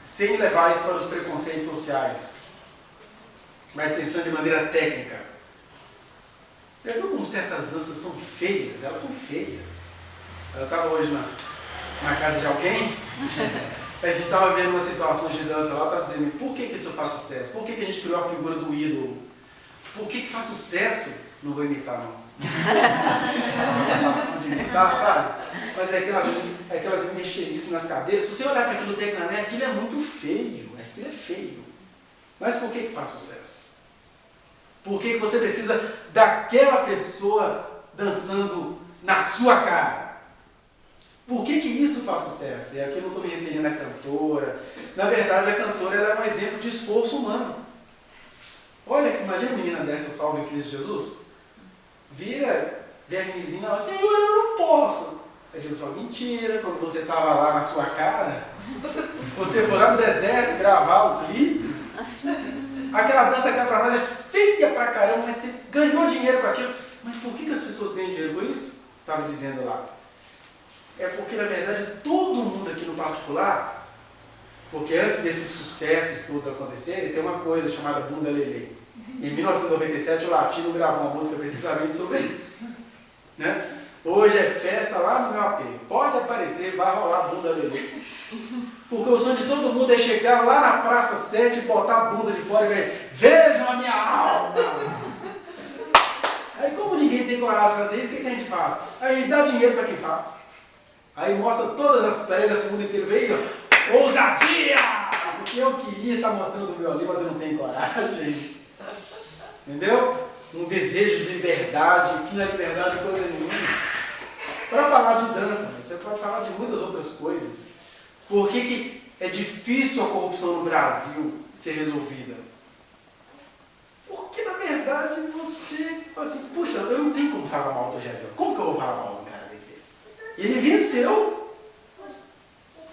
sem levar isso para os preconceitos sociais, mas pensando de maneira técnica. Já viu como certas danças são feias? Elas são feias. Eu estava hoje na casa de alguém, a gente estava vendo uma situação de dança lá, estava dizendo, por que isso faz sucesso? Por que a gente criou a figura do ídolo? Por que faz sucesso? Não vou imitar, não. Não preciso de imitar, sabe? Mas é aquelas mexerices nas cadeiras. Se você olhar para aquilo dentro, aquilo é muito feio. Aquilo é feio. Mas por que faz sucesso? Por que você precisa daquela pessoa dançando na sua cara? Por que isso faz sucesso? E aqui eu não estou me referindo à cantora. Na verdade, a cantora ela é um exemplo de esforço humano. Olha, imagina uma menina dessa, salva em Cristo Jesus. Vira vernizinho na hora, Senhor, eu não posso. Aí Jesus fala, mentira, quando você estava lá na sua cara, você foi lá no deserto gravar o clipe, aquela dança cá para nós é feia pra caramba, mas você ganhou dinheiro com aquilo. Mas por que as pessoas ganham dinheiro com isso? Estava dizendo lá. É porque, na verdade, todo mundo aqui no particular, porque antes desses sucessos todos acontecerem, tem uma coisa chamada Bunda Lelê. Em 1997, o Latino gravou uma música precisamente sobre isso. Né? Hoje é festa lá no meu AP. Pode aparecer, vai rolar Bunda Lelê. Porque o sonho de todo mundo é chegar lá na Praça 7 e botar a bunda de fora e ver, vejam a minha alma! Aí, como ninguém tem coragem de fazer isso, o que a gente faz? Aí a gente dá dinheiro para quem faz. Aí mostra todas as pregas que o mundo inteiro veio, ousadia! Porque eu queria estar mostrando o meu ali, mas eu não tenho coragem. Entendeu? um desejo de liberdade, que não é liberdade coisa nenhuma. Para falar de dança, você pode falar de muitas outras coisas. Por que é difícil a corrupção no Brasil ser resolvida? Porque, na verdade, você fala assim, puxa, eu não tenho como falar mal do Gedel. Como que eu vou falar mal do cara dele? Ele venceu.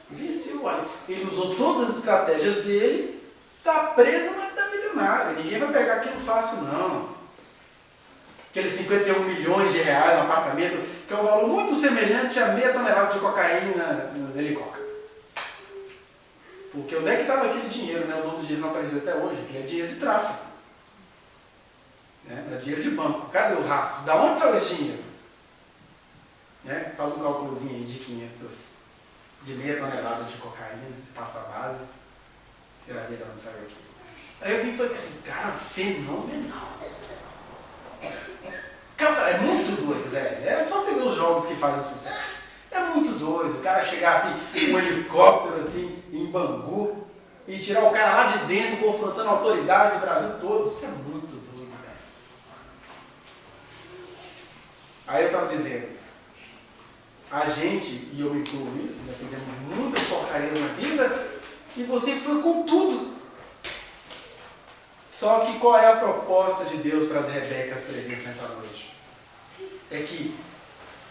Venceu, olha. Ele usou todas as estratégias dele, está preso, mas está milionário. Ninguém vai pegar aquilo fácil, não. Aqueles 51 milhões de reais no apartamento, que é um valor muito semelhante a meia tonelada de cocaína nos helicópteros. Porque onde é que estava aquele dinheiro, né? O dono do dinheiro não apareceu até hoje, que é dinheiro de tráfico. Né? É dinheiro de banco. Cadê o rastro? Da onde saiu esse dinheiro? Né? Faz um cálculozinho aí de 500, de meia tonelada de cocaína, de pasta base. Você vai ver de onde saiu aqui. Aí eu vim e falei assim, cara, fenomenal. Cara, é muito doido, velho. É só você ver os jogos que fazem sucesso. É muito doido. O cara chegar assim, com um helicóptero assim, em Bangu, e tirar o cara lá de dentro, confrontando a autoridade do Brasil todo. Isso é muito doido, velho. Aí eu tava dizendo, a gente, e eu me incluo nisso, já fizemos muitas porcarias na vida, e você foi com tudo. Só que qual é a proposta de Deus para as Rebecas presentes nessa noite? É que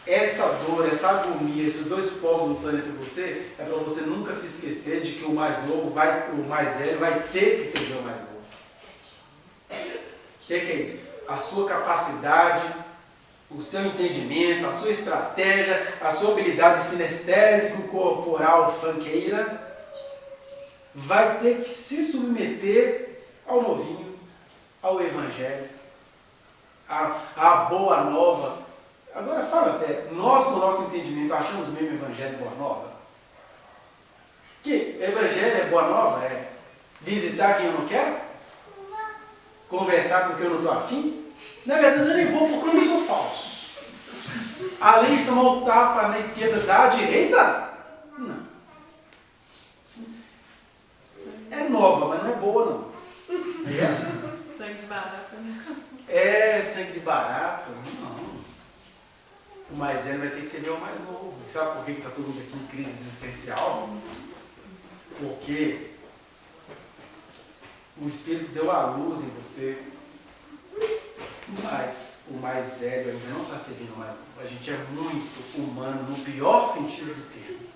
essa dor, essa agonia, esses dois povos lutando entre você, é para você nunca se esquecer de que o mais novo, o mais velho vai ter que ser o mais novo. O que é isso? A sua capacidade, o seu entendimento, a sua estratégia, a sua habilidade sinestésico, corporal, funkeira, vai ter que se submeter ao novinho, ao evangelho, à boa nova. Agora fala sério, nós com o nosso entendimento achamos mesmo evangelho boa nova? Que evangelho é boa nova? É visitar quem eu não quero? Conversar com quem eu não estou afim? Na verdade eu nem vou porque eu não sou falso. Além de tomar um tapa na esquerda da direita? Não. É nova, mas não é boa não. É? Sangue de barata. É, sangue de barata? Não. O mais velho vai ter que ser o mais novo. Sabe por que está todo mundo aqui em crise existencial? Porque o Espírito deu a luz em você, mas o mais velho ainda não está servindo o mais novo. A gente é muito humano, no pior sentido do termo.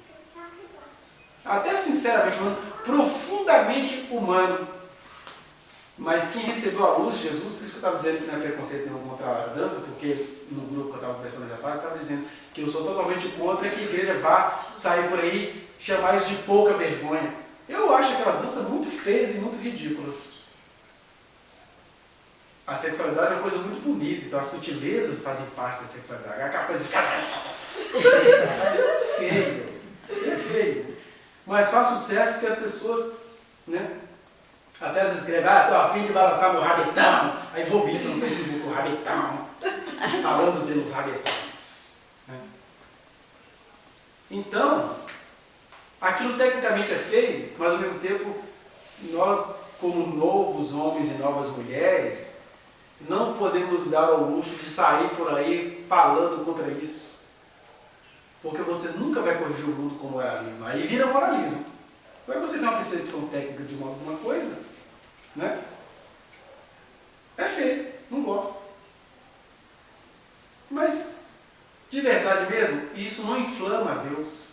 Até sinceramente humano, profundamente humano. Mas quem recebeu a luz de Jesus, por isso que eu estava dizendo que não é preconceito nenhum contra a dança, porque no grupo que eu estava conversando já tarde, eu estava dizendo que eu sou totalmente contra que a igreja vá sair por aí chamar isso de pouca vergonha. Eu acho aquelas danças muito feias e muito ridículas. A sexualidade é uma coisa muito bonita, então as sutilezas fazem parte da sexualidade. Aquela coisa de... é muito feio. É feio. Mas faz sucesso porque as pessoas, né? Até elas escrevem, estou a fim de balançar meu rabetão. Aí vomita no Facebook o rabetão. Falando de uns rabetões. Né? Então, aquilo tecnicamente é feio, mas ao mesmo tempo, nós, como novos homens e novas mulheres, não podemos dar ao luxo de sair por aí falando contra isso. Porque você nunca vai corrigir o mundo com moralismo. Aí vira moralismo. Aí você tem uma percepção técnica de alguma coisa, né? É feio, não gosto. Mas, de verdade mesmo, isso não inflama a Deus.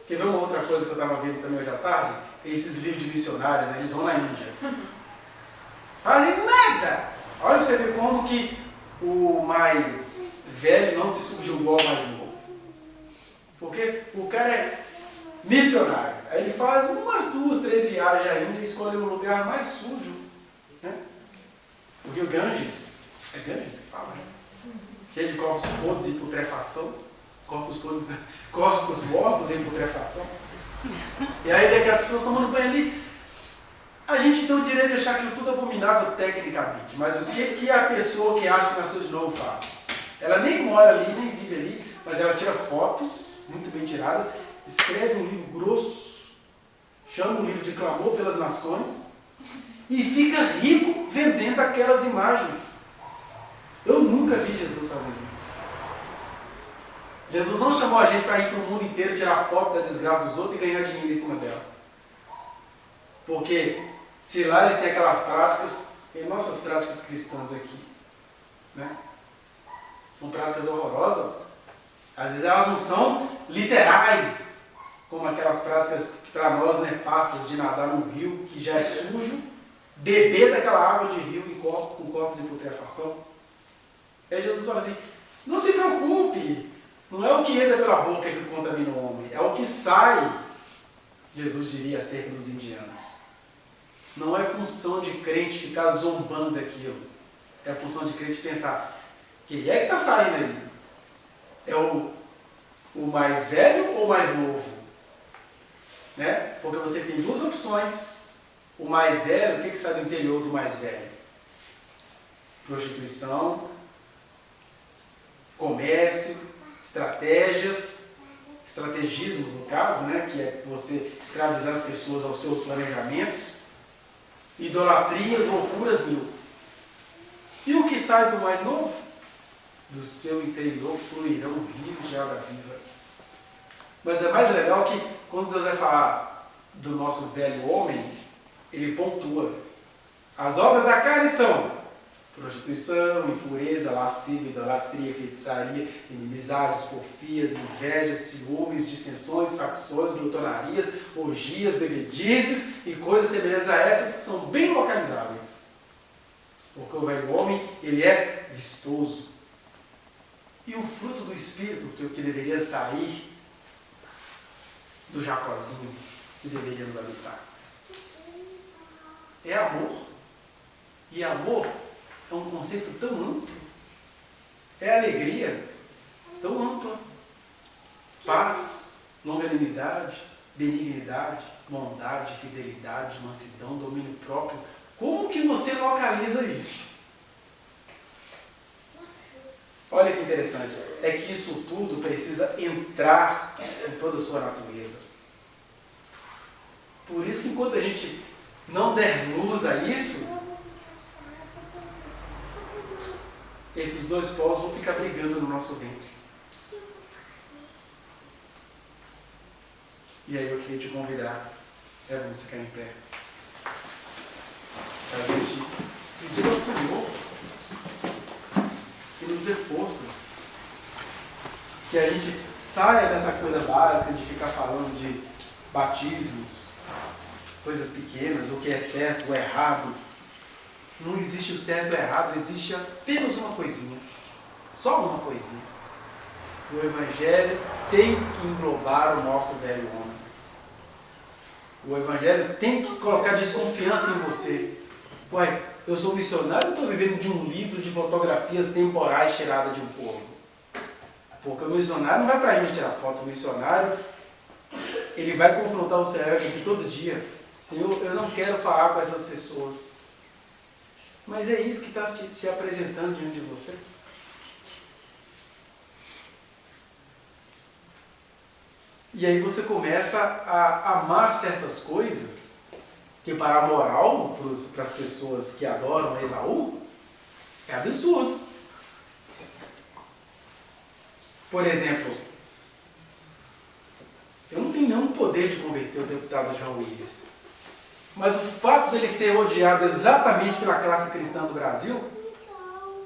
Quer ver uma outra coisa que eu estava vendo também hoje à tarde? Esses livros de missionários, né? Eles vão na Índia. Fazem nada! Olha para você ver como que o mais velho não se subjugou ao mais novo. Porque o cara é missionário. Aí ele faz umas 2, 3 viagens à Índia e escolhe um lugar mais sujo. Né? O rio Ganges. É Ganges que fala, né? Cheio de corpos podres e putrefação. Corpos mortos em putrefação. E aí vê que as pessoas tomando banho ali. A gente tem o direito de achar aquilo tudo abominável tecnicamente. Mas o que a pessoa que acha que nasceu de novo faz? Ela nem mora ali, nem vive ali, mas ela tira fotos muito bem tiradas, escreve um livro grosso, chama um livro de clamor pelas nações e fica rico vendendo aquelas imagens. Jesus não chamou a gente para ir para o mundo inteiro tirar foto da desgraça dos outros e ganhar dinheiro em cima dela. Porque se lá eles têm aquelas práticas, tem nossas práticas cristãs aqui, né? São práticas horrorosas. Às vezes elas não são literais, como aquelas práticas para nós nefastas de nadar num rio que já é sujo, beber daquela água de rio com copos em putrefação. Aí Jesus fala assim, não se preocupe, não é o que entra pela boca que contamina o homem, é o que sai, Jesus diria acerca dos indianos. Não é função de crente ficar zombando daquilo, é função de crente pensar, quem é que está saindo aí? É o mais velho ou o mais novo? Né? Porque você tem duas opções. O mais velho, o que sai do interior do mais velho? Prostituição, comércio, estrategismos no caso, né? Que é você escravizar as pessoas aos seus planejamentos, idolatrias, loucuras mil. E o que sai do mais novo? Do seu interior fluirão rios de água viva. Mas é mais legal que quando Deus vai falar do nosso velho homem, ele pontua. As obras da carne são prostituição, impureza, lascívia, idolatria, feitiçaria, inimizades, porfias, invejas, ciúmes, dissensões, facções, glutonarias, orgias, bebedizes e coisas semelhantes a essas que são bem localizáveis. Porque o velho homem, ele é vistoso. E o fruto do Espírito, que deveria sair do Jacozinho, que deveríamos habitar, é amor. E amor é um conceito tão amplo. É alegria tão ampla. Paz, longanimidade, benignidade, bondade, fidelidade, mansidão, domínio próprio. Como que você localiza isso? Olha que interessante. É que isso tudo precisa entrar em toda a sua natureza. Por isso que enquanto a gente não der luz a isso, esses dois polos vão ficar brigando no nosso ventre. E aí eu queria te convidar, vamos ficar em pé, para a gente pedir ao Senhor que nos dê forças, que a gente saia dessa coisa básica de ficar falando de batismos, coisas pequenas, o que é certo, o errado. Não existe o certo e o errado, existe apenas uma coisinha. Só uma coisinha. O Evangelho tem que englobar o nosso velho homem. O Evangelho tem que colocar desconfiança em você. Ué, eu sou missionário ou estou vivendo de um livro de fotografias temporais tiradas de um povo? Porque o missionário não vai para a Índia tirar foto. O missionário, ele vai confrontar o Senhor aqui todo dia. Senhor, eu não quero falar com essas pessoas. Mas é isso que está se apresentando diante de você. E aí você começa a amar certas coisas que para a moral, para as pessoas que adoram Esaú, é absurdo. Por exemplo, eu não tenho nenhum poder de converter o deputado João Willis. Mas o fato dele ser odiado exatamente pela classe cristã do Brasil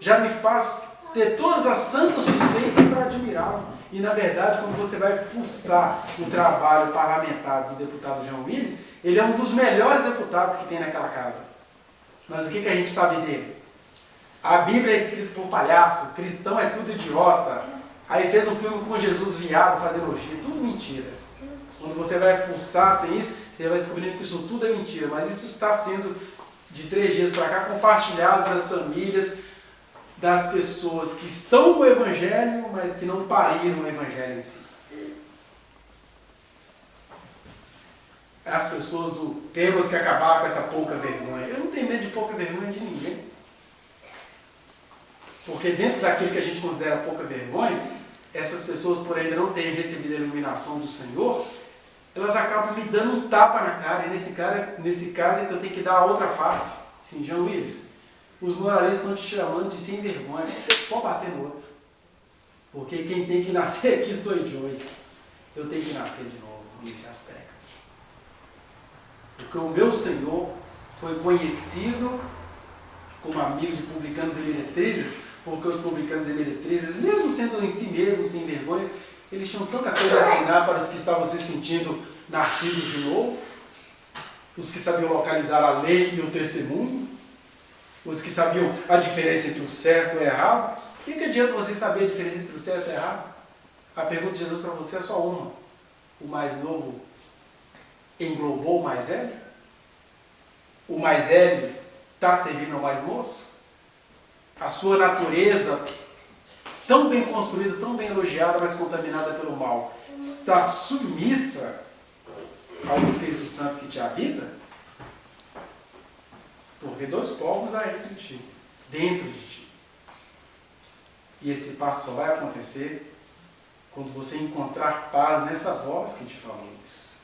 já me faz ter todas as santas suspeitas para admirá-lo. E, na verdade, quando você vai fuçar o trabalho parlamentar do deputado João Willis, ele é um dos melhores deputados que tem naquela casa. Mas o que a gente sabe dele? A Bíblia é escrita por um palhaço, cristão é tudo idiota. Aí fez um filme com Jesus viado fazendo orgia, tudo mentira. Quando você vai fuçar sem isso, você vai descobrindo que isso tudo é mentira, mas isso está sendo, de 3 dias para cá, compartilhado das famílias, das pessoas que estão no Evangelho, mas que não pariram o Evangelho em si. As pessoas do temos que acabar com essa pouca vergonha. Eu não tenho medo de pouca vergonha de ninguém. Porque dentro daquilo que a gente considera pouca vergonha, essas pessoas, por ainda não terem recebido a iluminação do Senhor, elas acabam me dando um tapa na cara. E nesse caso é que eu tenho que dar a outra face. Sim, João Willis, os moralistas estão te chamando de sem vergonha. Pode bater no outro. Porque quem tem que nascer aqui sou eu. Eu tenho que nascer de novo nesse aspecto. Porque o meu Senhor foi conhecido como amigo de publicanos e meretrizes, porque os publicanos e meretrizes, mesmo sendo em si mesmos sem vergonha, eles tinham tanta coisa a ensinar para os que estavam se sentindo nascidos de novo, os que sabiam localizar a lei e o testemunho, os que sabiam a diferença entre o certo e o errado. O que adianta você saber a diferença entre o certo e o errado? A pergunta de Jesus para você é só uma. O mais novo englobou o mais velho? O mais velho está servindo ao mais moço? A sua natureza, tão bem construída, tão bem elogiada, mas contaminada pelo mal, está submissa ao Espírito Santo que te habita? Porque dois povos há entre ti, dentro de ti. E esse parto só vai acontecer quando você encontrar paz nessa voz que te falou isso.